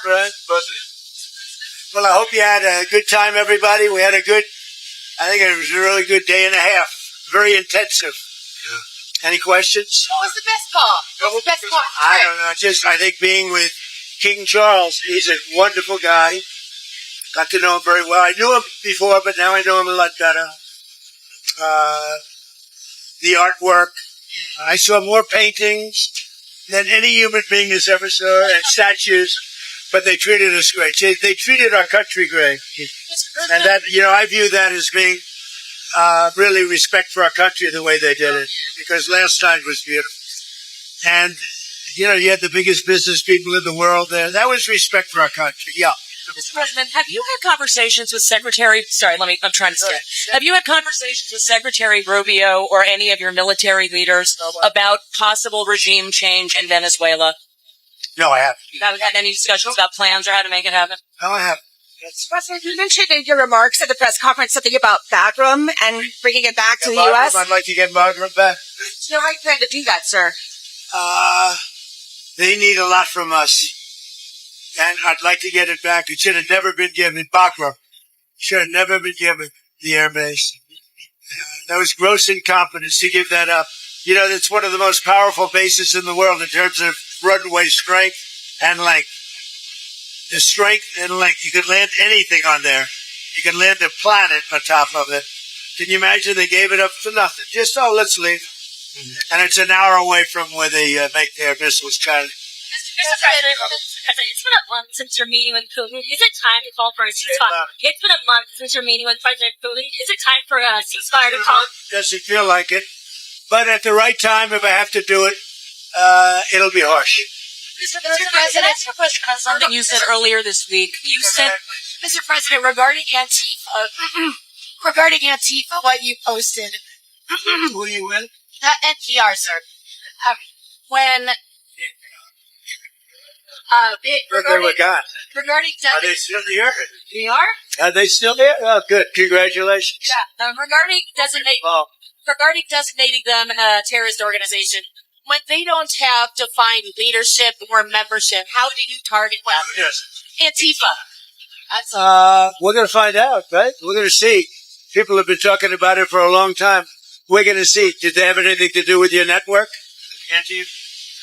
Right. Well, I hope you had a good time, everybody. We had I think it was a really good day and a half. Very intensive. Yeah. Any questions? What was the best part? What was the best part? I don't know. I think being with King Charles, he's a wonderful guy. Got to know him very well. I knew him before, but now I know him a lot better. The artwork. I saw more paintings than any human being has ever saw, and statues. But they treated us great. They treated our country great. And that, I view that as being really respect for our country the way they did it. Because last time was beautiful. And, you had the biggest business people in the world there. That was respect for our country. Yeah. Mr. President, have you had conversations with I'm trying to say. Have you had conversations with Secretary Rubio or any of your military leaders about possible regime change in Venezuela? No, I haven't. You haven't had any discussions about plans or how to make it happen? No, I haven't. President, you mentioned in your remarks at the press conference something about Bagram and bringing it back to the U.S. I'd like to get Bagram back. So how do you plan to do that, sir? They need a lot from us. And I'd like to get it back. It should have never been given. Bagram should have never been given the air base. That was gross incompetence to give that up. That's one of the most powerful bases in the world in terms of runway strength and length. The strength and length. You could land anything on there. You could land a planet on top of it. Can you imagine they gave it up for nothing? Just, let's leave. Mm-hmm. And it's an hour away from where they make their missiles, Charlie. Mr. President, it's been a month since your meeting with Putin. Is it time to call for a ceasefire? It's been a month since your meeting with President Putin. Is it time for a ceasefire to call? Doesn't feel like it. But at the right time, if I have to do it, it'll be harsh. Mr. President, something you said earlier this week. You said, Mr. President, regarding Antifa, what you posted. Who are you with? NPR, sir. When regarding are they still here? We are? Are they still here? Oh, good. Congratulations. Yeah. Regarding designating them a terrorist organization, when they don't have defined leadership or membership, how do you target them? Yes. Antifa. We're going to find out, right? We're going to see. People have been talking about it for a long time. We're going to see. Did they have anything to do with your network? Antifa?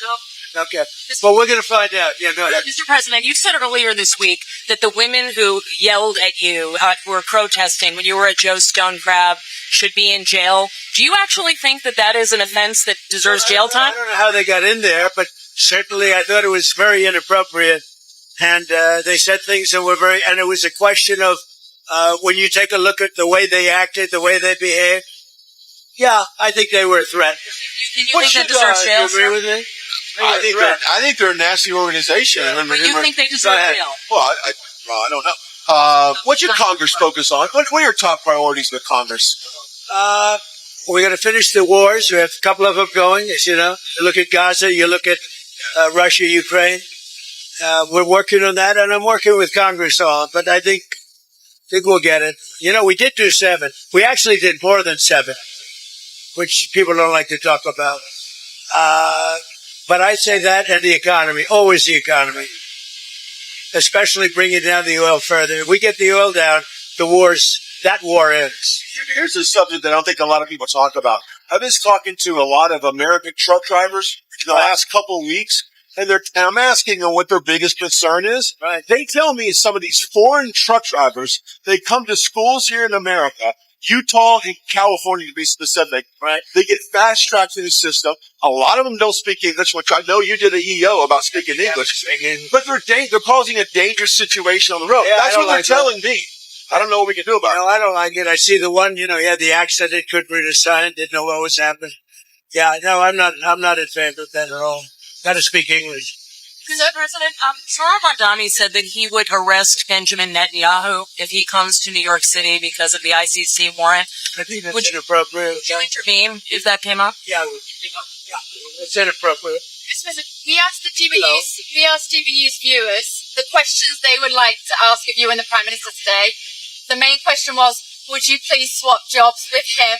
No. Okay. Well, we're going to find out. Yeah, go ahead. Mr. President, you said earlier this week that the women who yelled at you, who were protesting when you were at Joe Stone Crab, should be in jail. Do you actually think that is an offense that deserves jail time? I don't know how they got in there, but certainly I thought it was very inappropriate. And they said things that were and it was a question of when you take a look at the way they acted, the way they behaved. Yeah, I think they were a threat. Do you think that deserves jail? Do you agree with me? I think they're a nasty organization. Yeah. But you think they deserve jail? Well, I don't know. What should Congress focus on? What are your top priorities with Congress? We're going to finish the wars. We have a couple of them going, as you know. You look at Gaza, you look at Russia, Ukraine. We're working on that, and I'm working with Congress on it, but I think we'll get it. We did do 7. We actually did more than 7, which people don't like to talk about. But I say that and the economy, always the economy, especially bringing down the oil further. If we get the oil down, that war ends. Here's a subject that I don't think a lot of people talk about. I've been talking to a lot of American truck drivers in the last couple of weeks, and I'm asking them what their biggest concern is. Right. They tell me some of these foreign truck drivers, they come to schools here in America, Utah and California to be specific. Right. They get fast-tracked through the system. A lot of them don't speak English, which I know you did an EO about speaking English. But they're causing a dangerous situation on the road. Yeah, that's what they're telling me. I don't know what we can do about it. No, I don't like it. I see the one, he had the accident, couldn't read a sign, didn't know what was happening. Yeah, no, I'm not in favor of that at all. Got to speak English. Mr. President, Trump Adami said that he would arrest Benjamin Netanyahu if he comes to New York City because of the ICC warrant. I think that's inappropriate. Would you intervene if that came up? Yeah, it's inappropriate. Mr. President, we asked TV News viewers the questions they would like to ask of you and the Prime Minister today. The main question was, would you please swap jobs with him?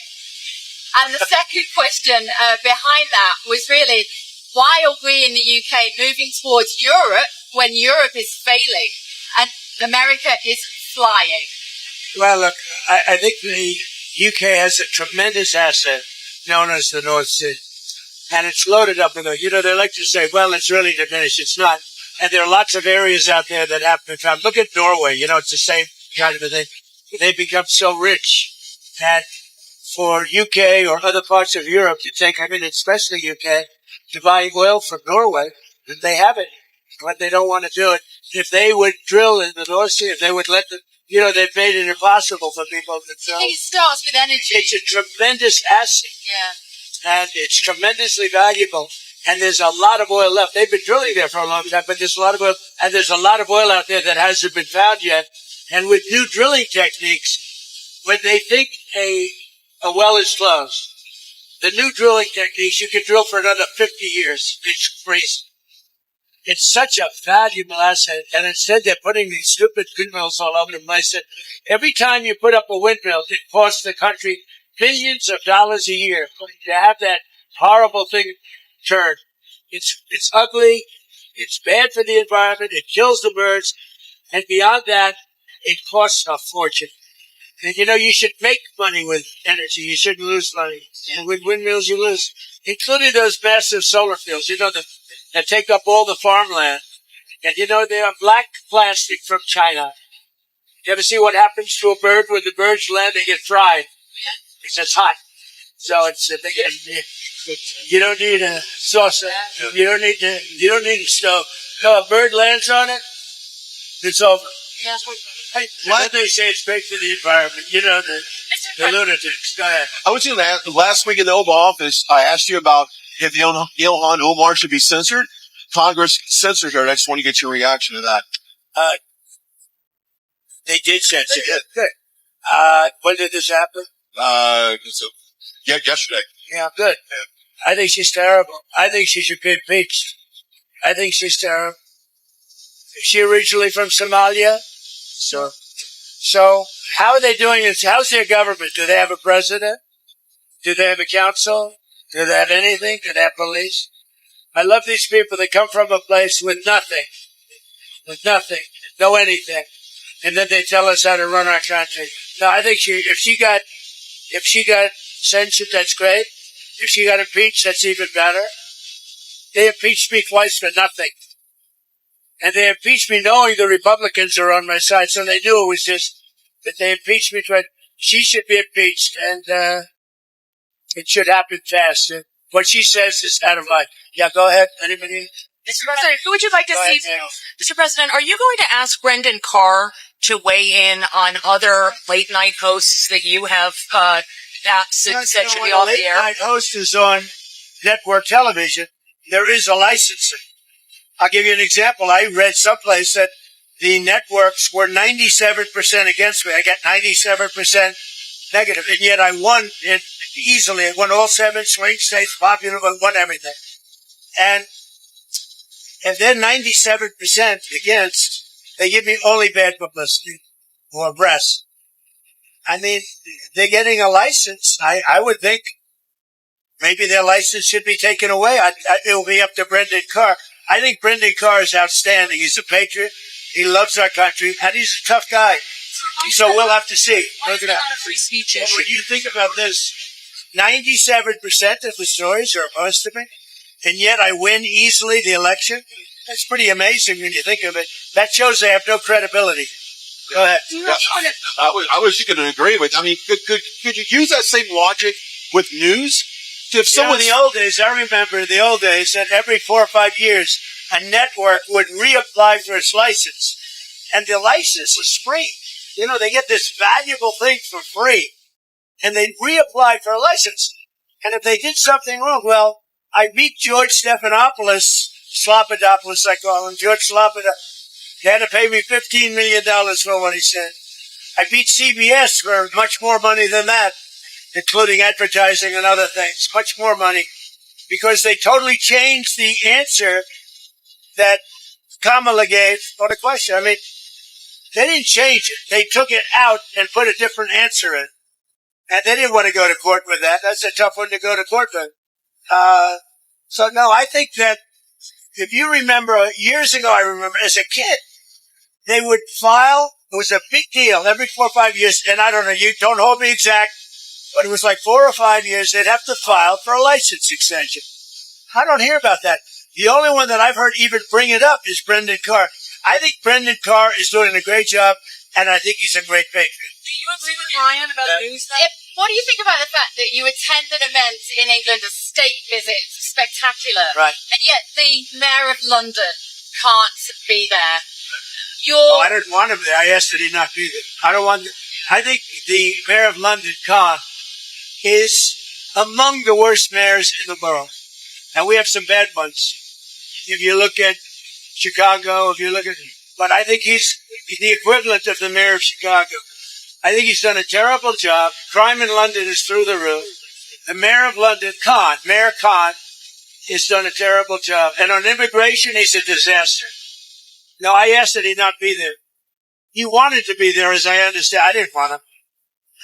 And the second question behind that was really, why are we in the UK moving towards Europe when Europe is failing and America is flying? Well, look, I think the UK has a tremendous asset known as the North Sea. And it's loaded up with it. You know, they like to say, well, it's really diminished. It's not. And there are lots of areas out there that have been found. Look at Norway. You know, it's the same kind of a thing. They've become so rich that for UK or other parts of Europe to take, I mean, especially UK, to buy oil from Norway, and they have it, but they don't want to do it. If they would drill in the North Sea, if they would let the, you know, they've made it impossible for people to drill. I think it starts with energy. It's a tremendous asset. Yeah. And it's tremendously valuable. And there's a lot of oil left. They've been drilling there for a long time, but there's a lot of oil. And there's a lot of oil out there that hasn't been found yet. And with new drilling techniques, when they think a well is closed, the new drilling techniques, you can drill for another 50 years. It's crazy. It's such a valuable asset. And instead they're putting these stupid windmills all over the place. And every time you put up a windmill, it costs the country billions of dollars a year to have that horrible thing turn. It's ugly. It's bad for the environment. It kills the birds. And beyond that, it costs a fortune. And you know, you should make money with energy. You shouldn't lose money. And with windmills, you lose, including those massive solar fields, you know, that take up all the farmland. And you know, they are black plastic from China. You ever see what happens to a bird when the birds land? They get fried. It's hot. So you don't need a saucer. You don't need a stove. No, a bird lands on it, it's over. Yeah. Hey, what they say it's great for the environment. You know, the lunatics. Go ahead. I was going to ask, last week in the Oval Office, I asked you about if Ilhan Omar should be censored. Congress censored her. I just want to get your reaction to that. They did censor it. Good. When did this happen? Yesterday. Yeah, good. I think she's terrible. I think she should be impeached. I think she's terrible. Is she originally from Somalia? So how are they doing this? How's their government? Do they have a president? Do they have a council? Do they have anything? Do they have police? I love these people that come from a place with nothing, no anything. And then they tell us how to run our country. No, I think if she got censured, that's great. If she got impeached, that's even better. They impeached me twice for nothing. And they impeached me knowing the Republicans are on my side, so they knew it was just, but they impeached me twice. She should be impeached, and it should happen fast. What she says is out of line. Yeah, go ahead. Anybody? Mr. President, who would you like to see? Mr. President, are you going to ask Brendan Carr to weigh in on other late-night hosts that you have said should be off the air? Late-night host is on network television. There is a licensing. I'll give you an example. I read someplace that the networks were 97% against me. I got 97% negative, and yet I won it easily. I won all 7 swing states, popular, won everything. And then 97% against, they give me only bad publicity or press. I mean, they're getting a license. I would think maybe their license should be taken away. It will be up to Brendan Carr. I think Brendan Carr is outstanding. He's a patriot. He loves our country, and he's a tough guy. So we'll have to see. Look at that. Free speech issue. When you think about this, 97% of the stories are opposed to me, and yet I win easily the election. That's pretty amazing when you think of it. That shows they have no credibility. Go ahead. Yeah, I was going to agree with. I mean, could you use that same logic with news? If someone in the old days, I remember in the old days that every 4 or 5 years, a network would reapply for its license, and the license was free. You know, they get this valuable thing for free, and they reapply for a license. And if they did something wrong, well, I beat George Stephanopoulos, Slopadopoulos, I call him, George Slopadopoulos. They had to pay me $15 million for what he said. I beat CBS for much more money than that, including advertising and other things, much more money, because they totally changed the answer that Kamala gave on the question. I mean, they didn't change it. They took it out and put a different answer in. And they didn't want to go to court with that. That's a tough one to go to court with. So, no, I think that If you remember, years ago, I remember as a kid, they would file. It was a big deal every 4 or 5 years. And I don't know, you don't hold me exact, but it was like 4 or 5 years. They'd have to file for a license extension. I don't hear about that. The only one that I've heard even bring it up is Brendan Carr. I think Brendan Carr is doing a great job, and I think he's a great patriot. Do you agree with Ryan about news? What do you think about the fact that you attend an event in England, a state visit, spectacular, Right. and yet the Mayor of London can't be there? I didn't want him there. I asked that he not be there. I think the Mayor of London, Khan, is among the worst mayors in the world. And we have some bad ones. If you look at Chicago, but I think he's the equivalent of the mayor of Chicago. I think he's done a terrible job. Crime in London is through the roof. The Mayor of London, Mayor Khan, has done a terrible job. And on immigration, he's a disaster. No, I asked that he not be there. He wanted to be there, as I understand. I didn't want him.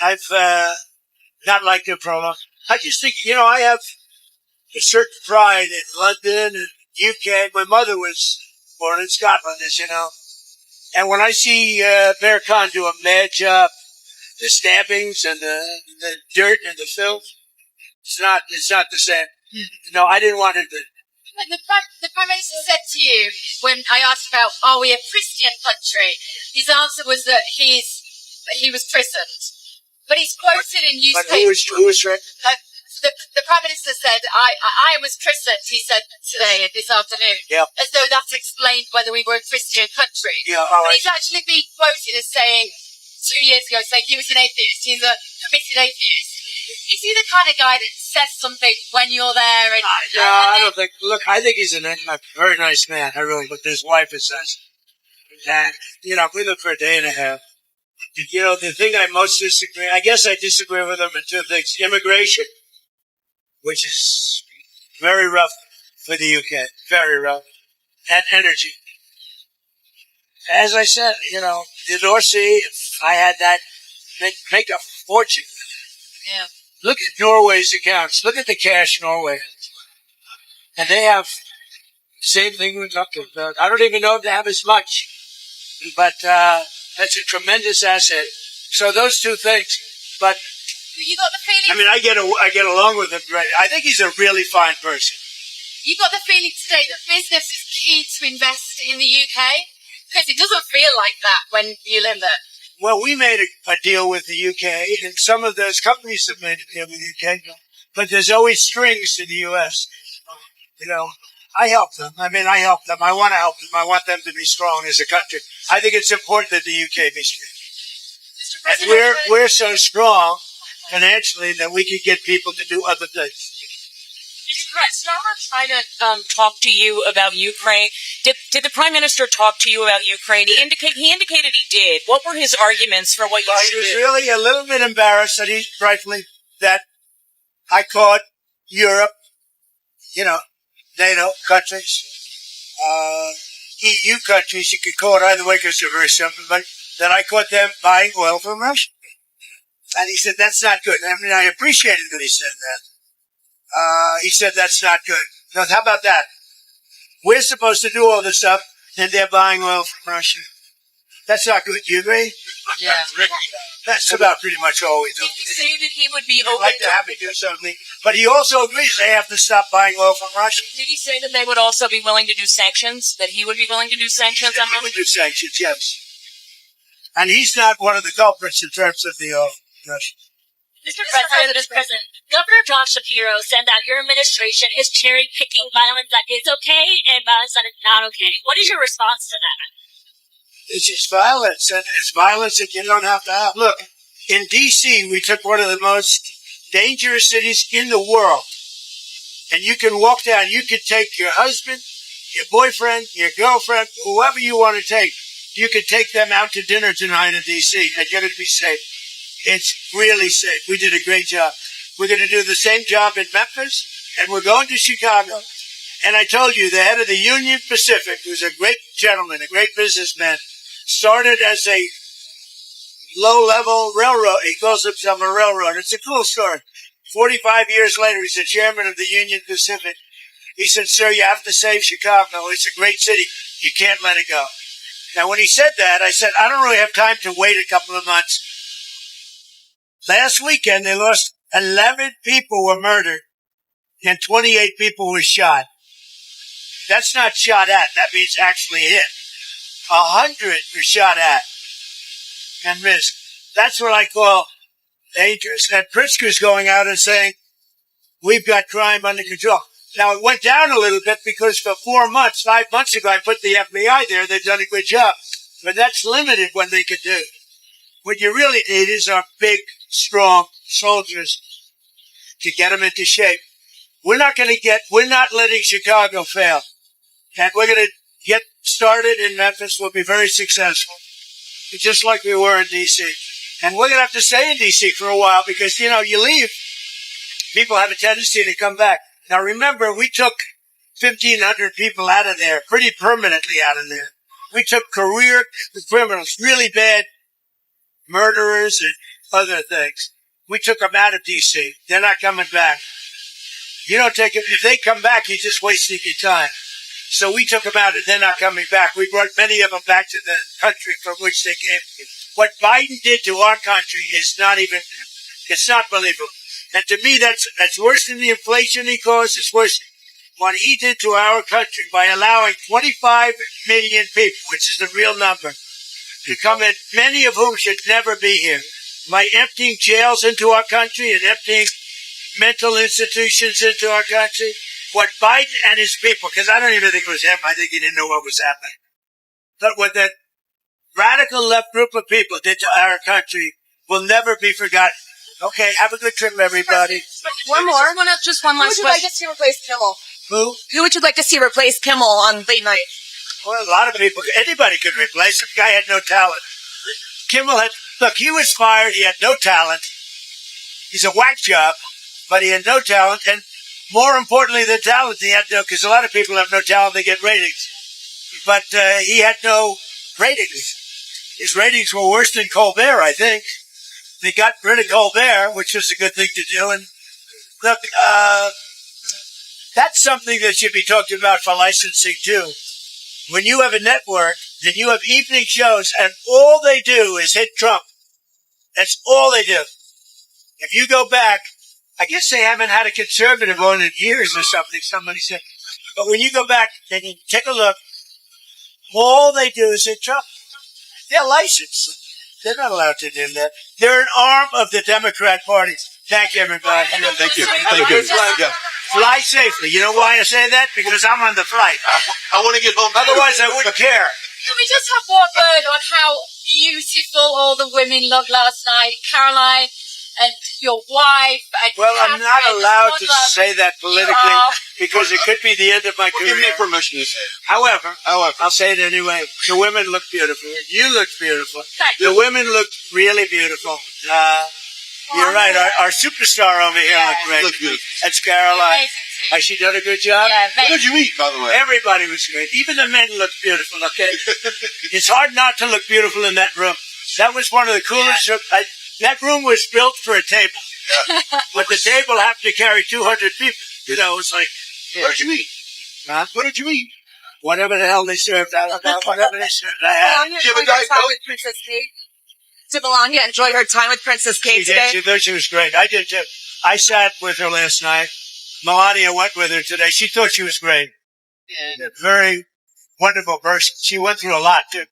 I've not liked him for a long. I just think, I have a certain pride in London and UK. My mother was born in Scotland, as you know. And when I see Mayor Khan do a mad job, the stabbings and the dirt and the filth, it's not the same. No, I didn't want him to. The Prime Minister said to you, when I asked about, are we a Christian country, his answer was that he was christened. But he's quoted in newspapers. But who was right? The Prime Minister said, I was christened, he said today, this afternoon. Yeah. As though that explained whether we were a Christian country. Yeah, But he's actually been quoted as saying, 2 years ago, saying he was an atheist. He's a committed atheist. Is he the kind of guy that says something when you're there? I don't think. Look, I think he's a very nice man. I really. But his wife says, and we look for a day and a half. The thing I most disagree. I guess I disagree with him in two things: immigration, which is very rough for the UK, very rough, and energy. As I said, the North Sea. If I had that, make a fortune. Yeah. Look at Norway's accounts. Look at the cash Norway has. And they have the same thing with Luxembourg. I don't even know if they have as much. But that's a tremendous asset. So those two things. But you got the feeling. I get along with him. Right? I think he's a really fine person. You got the feeling today that business is key to invest in the UK? Because it doesn't feel like that when you live there. Well, we made a deal with the UK, and some of those companies have made a deal with the UK, but there's always strings to the US. I help them. I help them. I want to help them. I want them to be strong as a country. I think it's important that the UK be strong. And we're so strong financially that we can get people to do other things. Did Starmer try to talk to you about Ukraine? Did the Prime Minister talk to you about Ukraine? He indicated he did. What were his arguments for what you did? He was really a little bit embarrassed that I caught Europe, NATO countries, EU countries. You could call it either way because they're very simple, but that I caught them buying oil from Russia. And he said, that's not good. I appreciated that he said that. He said, that's not good. Now, how about that? We're supposed to do all this stuff, and they're buying oil from Russia. That's not good. Do you agree? Yeah. That's about pretty much all we do. Did he say that he would be open I'd like to have me do something. But he also agrees they have to stop buying oil from Russia. Did he say that they would also be willing to do sanctions? That he would be willing to do sanctions on Russia? He would do sanctions, yes. And he's not one of the culprits in terms of the oil. Russia. Mr. President, Governor John Shapiro said that your administration is cherry-picking violence that is okay and violence that is not okay. What is your response to that? It's just violence, and it's violence that you don't have to have. Look, in D.C., we took one of the most dangerous cities in the world. And you can walk down, you can take your husband, your boyfriend, your girlfriend, whoever you want to take. You can take them out to dinner tonight in D.C. and get it be safe. It's really safe. We did a great job. We're going to do the same job in Memphis, and we're going to Chicago. And I told you, the head of the Union Pacific, who's a great gentleman, a great businessman, started as a low-level railroad. He calls himself a railroad. It's a cool story. 45 years later, he's the chairman of the Union Pacific. He said, sir, you have to save Chicago. It's a great city. You can't let it go. Now, when he said that, I said, I don't really have time to wait a couple of months. Last weekend, they lost 11 people were murdered and 28 people were shot. That's not shot at. That means actually hit. 100 were shot at and missed. That's what I call dangerous. And Pritzker's going out and saying, we've got crime under control. Now, it went down a little bit because for 5 months ago, I put the FBI there. They've done a good job. But that's limited what they could do. What you really need is our big, strong soldiers to get them into shape. We're not letting Chicago fail. And we're going to get started in Memphis. We'll be very successful. Just like we were in D.C. And we're going to have to stay in D.C. for a while because, you leave. People have a tendency to come back. Now, remember, we took 1,500 people out of there, pretty permanently out of there. We took career criminals, really bad murderers and other things. We took them out of D.C. They're not coming back. You don't take them. If they come back, you're just wasting your time. So we took them out and they're not coming back. We brought many of them back to the country from which they came. What Biden did to our country is it's not believable. And to me, that's worse than the inflation he caused. It's worse what he did to our country by allowing 25 million people, which is the real number, to come in, many of whom should never be here, by emptying jails into our country and emptying mental institutions into our country. What Biden and his people, because I don't even think it was him, I think he didn't know what was happening. But what that radical left group of people did to our country will never be forgotten. Okay, have a good trip, everybody. One more. Just one last question. Who would you like to see replace Kimmel? Who? Who would you like to see replace Kimmel on late night? Well, a lot of people, anybody could replace him. The guy had no talent. Look, he was fired. He had no talent. He's a whack job, but he had no talent. And more importantly than talent, he had no, because a lot of people have no talent, they get ratings. But he had no ratings. His ratings were worse than Colbert, I think. They got rid of Colbert, which was a good thing to do. And look, that's something that should be talked about for licensing too. When you have a network, then you have evening shows, and all they do is hit Trump. That's all they do. If you go back, I guess they haven't had a conservative on in years or something, somebody said. But when you go back, then you take a look, all they do is hit Trump. They're licensed. They're not allowed to do that. They're an arm of the Democrat Party. Thank you, everybody. Thank you. Thank you. Yeah. Fly safely. You know why I say that? Because I'm on the flight. I want to get home. Otherwise, I wouldn't care. Can we just have one word on how beautiful all the women looked last night? Caroline and your wife and Well, I'm not Catherine, allowed to Mother. say that politically because it could be the end of my Give me career. permission to say it. However, I'll say it anyway. The women look beautiful. You look beautiful. Thank The women look really beautiful. You're right. Our superstar over here looked great. Look beautiful. That's Caroline. Amazing. Has she done a good job? Yeah, What very did you eat, by the way? Everybody was great. Even the men looked beautiful, okay? It's hard not to look beautiful in that room. That was one of the coolest rooms. That room was built for a table. But the table happened to carry 200 people. You know, it's like... What did you eat? Huh? What did you eat? Whatever the hell they served. I don't know. Whatever they served. I had. Melania Do you have a enjoyed her Diet time Coke? with Princess Kate. Did Melania enjoy her time with Princess Kate She did. today? She thought she was great. I did too. I sat with her last night. Melania went with her today. She thought she was great. Yeah. Very wonderful person. She went through a lot too.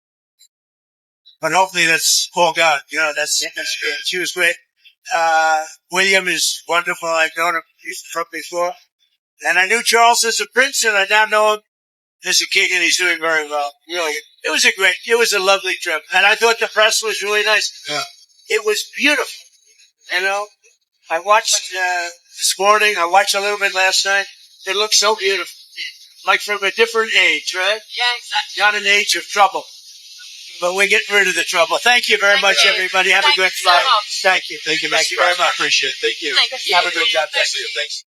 But hopefully that's all gone. You know, that's good. She was great. William is wonderful. I've known him from before. And I knew Charles as a prince, and I now know him as a king, and he's doing very well. Really. It was a lovely trip. And I thought the press was really nice. Yeah. It was beautiful. You know, I watched this morning. I watched a little bit last night. It looked so beautiful. Like from a different age, right? Yeah, exactly. Not an age of trouble. But we're getting rid of the trouble. Thank you very much, you. everybody. Have Thank a good you so flight. much. Thank you. Thank you, Thank you very much. Appreciate it. Thank you. Thank you. Have a good job. Thank you. Thanks.